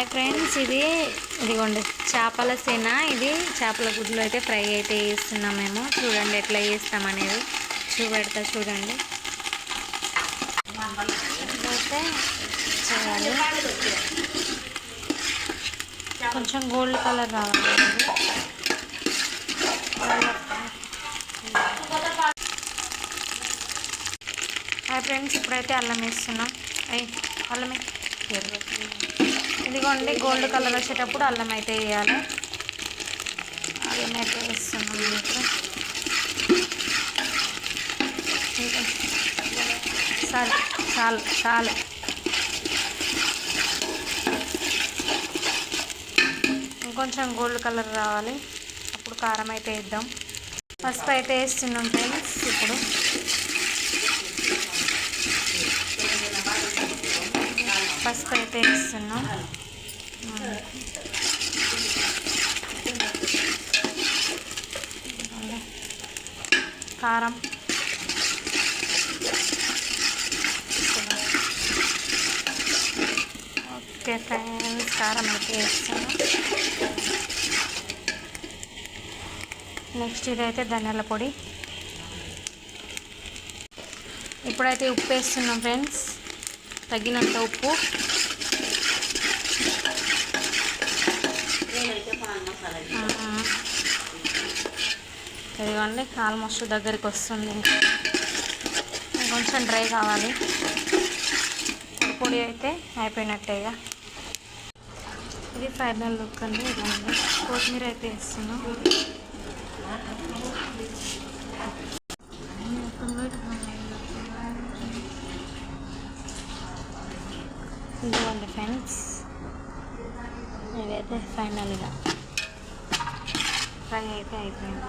Hi friends, ఇదిగోండి చేపల సేన. ఇది చేపల గుడ్లు అయితే ఫ్రై అయితే చేస్తున్నాం మేము. చూడండి ఎట్లా చేస్తామనేది చూపెడతా. చూడండి అయితే చేయాలి. కొంచెం గోల్డ్ కలర్ రావాలి. హాయ్ ఫ్రెండ్స్, ఇప్పుడైతే అల్లం వేస్తున్నాం. అల్లం ఇదిగోండి గోల్డ్ కలర్ వచ్చేటప్పుడు అల్లం అయితే వేయాలి. అల్లం అయితే వేస్తున్నాం. చాలు చాలు చాలు. ఇంకొంచెం గోల్డ్ కలర్ రావాలి, అప్పుడు కారం అయితే వేద్దాం. పసుపు అయితే వేస్తున్నాం ఫ్రెండ్స్. ఇప్పుడు పసుపు అయితే వేస్తున్నాం. కారం ఓకే ఫ్రెండ్స్, కారం అయితే వేస్తున్నాం. నెక్స్ట్ ఇదైతే ధనియాల పొడి. ఇప్పుడైతే ఉప్పు వేస్తున్నాం ఫ్రెండ్స్, తగినంత ఉప్పు. ఇదిగోండి ఆల్మోస్ట్ దగ్గరికి వస్తుంది. కొంచెం డ్రై కావాలి. పొడి అయితే అయిపోయినట్టేగా. ఇది ఫైనల్ లుక్ అండి. ఇదిగోండి కొత్తిమీర అయితే వేస్తున్నాం. ఇదిగోండి ఫ్రెండ్స్, ఇదైతే ఫైనల్గా ఫ్రై అయితే అయిపోయింది.